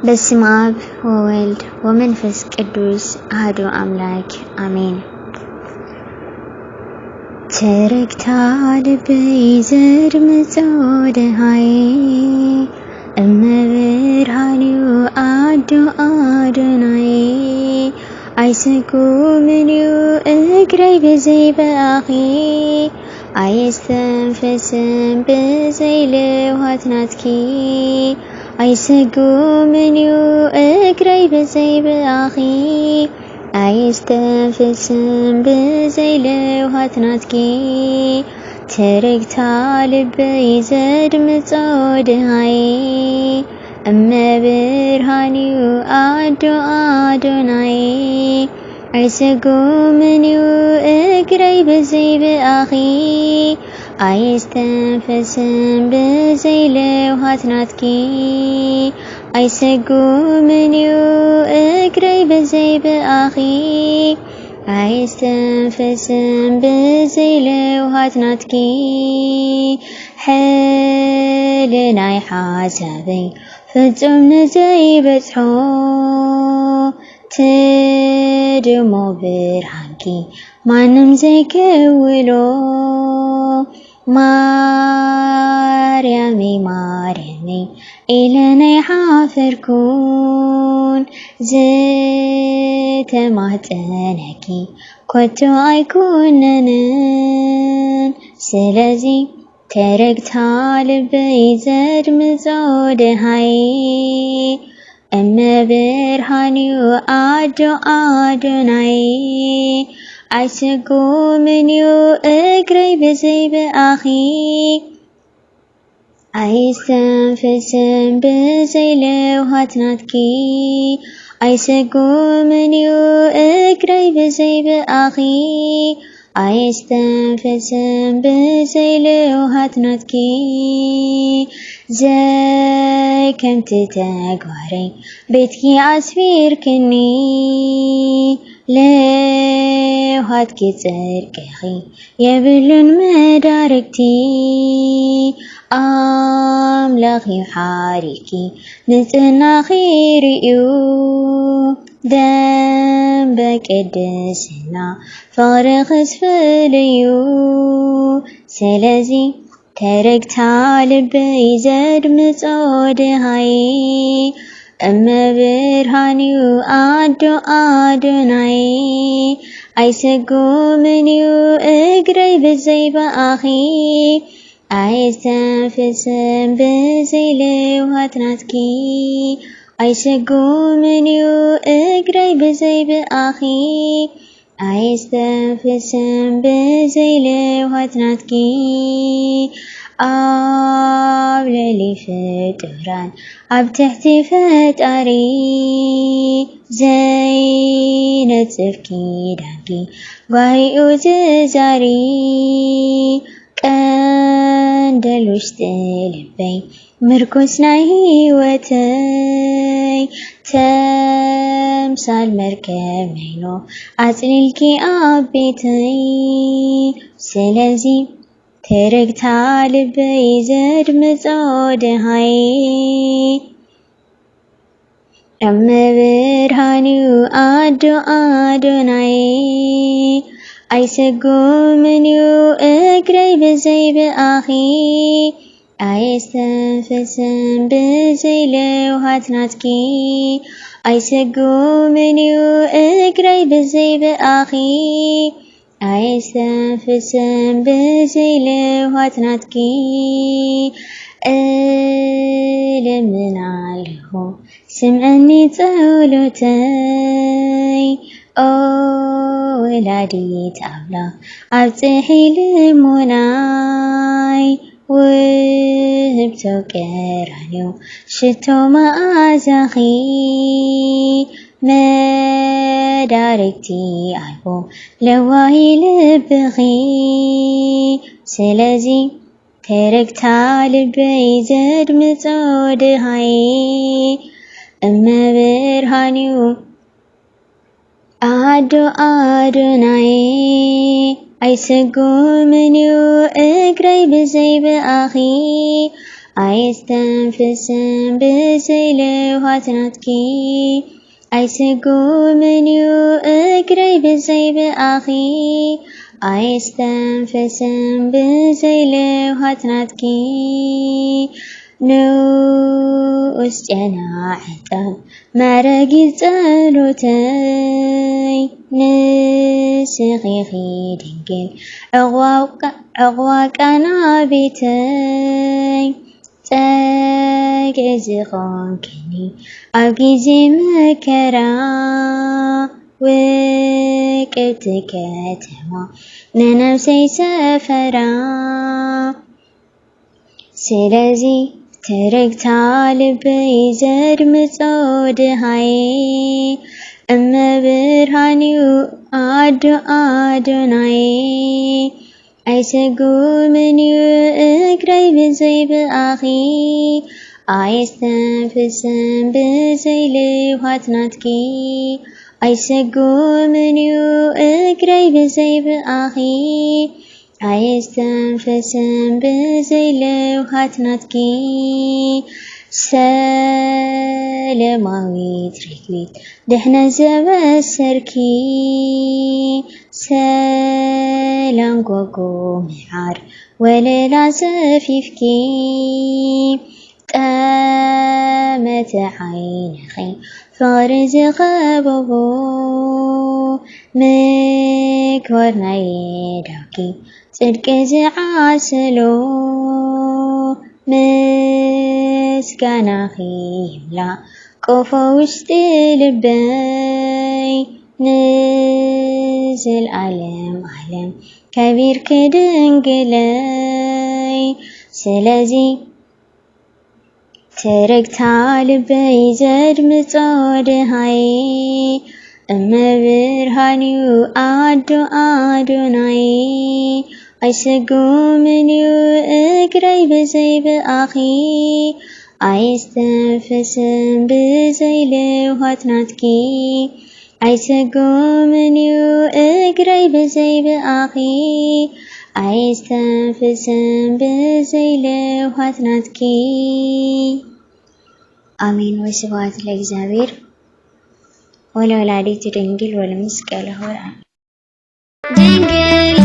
በስመ አብ ወወልድ ወመንፈስ ቅዱስ አሐዱ አምላክ አሜን። ተረግታ ልበይ ዘድምጾ ደሃይ እመብርሃንዩ አዶ አዶናይ አይሰጉምንዩ እግረይ በዘይበአኺ አይስተንፈስም በዘይልውሃት ናትኪ አይሰጉምንዩ እግረይ በዘይበአኺ አይስተንፈስም በዘይልውሃት ናትኪ ተረግታ ልበይ ዘድምጾ ደሃይ እመብርሃንዩ አዶ አዶናይ አይሰጉምንዩ እግረይ በዘይበአኺ አይስተንፈስም በዘይልውሃት ናትኪ አይሰጉምንዩ እግረይ በዘይበአኺ አይስተንፈስም በዘይልውሃት ናትኪ ሕልናይ ሓሳበይ ፍጹም ንዘይበጽሖ ትድሞ ብርሃንኪ ማንም ዘይክውሎ ማርያሜ ማርያሜ ኢለናይ ሓፈርኩን ዝተማህፀነኪ ኮቶ ኣይኩነንን ስለዚ ተረግታ ልበይ ዘድምጾ ደሃይ እመብርሃንዩ አዶ አዶናይ አይሰጉምንዩ እግረይ በዘይበአኺ አይስተንፈስም በዘይልውሃት ናትኪ አይሰጉምንዩ እግረይ በዘይበአኺ አይስተንፈስም በዘይልውሃት ናትኪ ከምቲ ተግባረይ ቤትኪ ኣስፊርክኒ ልውሃትኪ ጽድቅኺ የብሉን መዳርግቲ ኣምላኺ ሓሪኪ ንጽናኺ ርእዩ ደም በቅድስና ፍቕሪ ኽስፍልዩ ስለዚ ተረግታ ልበይ ዘድምጾ ደሃይ እመብርሃንዩ አዶ አዶናይ አይሰጉምንዩ እግረይ በዘይበአኺ አይስተንፈስም በዘይልውሃት ናትኪ አይሰጉምንዩ እግረይ በዘይበአኺ አይስተንፈስም በዘይልውሃት ናትኪ ኣብ ልዕሊ ፍጡራን ኣብ ትሕቲ ፈጣሪ ዘይነጽፍ ኪዳንኪ ጓሂኡ ዝዛሪ ቀንደል ውሽጢ ልበይ ምርኩስ ናይ ህይወተይ ተምሳል መርከብ ነይኖ ኣጽሊልኪ ኣብ ቤተይ ስለዚ ተረግታ ልበይ ዘድምጾ ደሃይ እመብርሃንዩ አዶ አዶናይ አይሰጉምንዩ እግረይ በዘይበአኺ አይስተንፈስም በዘይልውሃት ናትኪ አይሰጉምንዩ እግረይ በዘይበአኺ አይስተንፈስም በዘይልውሃት ናትኪ እለምናለሁ ስምዐኒ ጸሎተይ ኦ ወላዲት አምላክ ኣብጽሒ ልሞናይ ውህብቶ ቀራንዮ ሽቶ መዓዛኺ መዳርግቲ ኣልቦ ለዋሂ ልብኺ ስለዚ ተረግታ ልበይ ዘድምጾ ደሃይ እመብርሃንዩ አዶ አዶናይ አይሰጉምንዩ እግረይ በዘይበአኺ أيستنفسن بزيلوهات ناتكي أيسقومن يؤقري بزي بأخي أيستنفسن بزيلوهات ناتكي نو أستينا عطاب مرقي تلوتي نسخيخي دنجل عقواك أنا بيتي تاكزيخون كني أبقيزي مكرا وكبتك تما ننفسي سفرا سلازي تركت لبي زر مصود هاي أما برهاني أدوناي أيسقومن يؤقري بزي بأخي أيستنفسن بزيلوهات ناتكي أيسقومن يؤقري بزي بأخي أيستنفسن بزيلوهات ناتكي سلاماوي تركبيت دحنا زبسركي سلام قوقو معار وليلا سفيفكي قامت عينخي فارز غبوبو مكورنا يدوكي صدق زعاسلو مسكنا خيملا قفا وشت لبي نزل عالم كبير كدنقلي سلازي تركت لبي زد مصود هاي أما برهاني أدوناي أيسقومن يؤقري بزي بأخي أيستنفسن بزيلوهات ناتكي أيسقومن يؤقري بزي بأخي أيستنفسن بزيلوهات ناتكي آمين. وسبحانك لእግዚአብሔር ወለወላዲቱ ድንግል ወለመስቀሉ ክቡር። ድንግል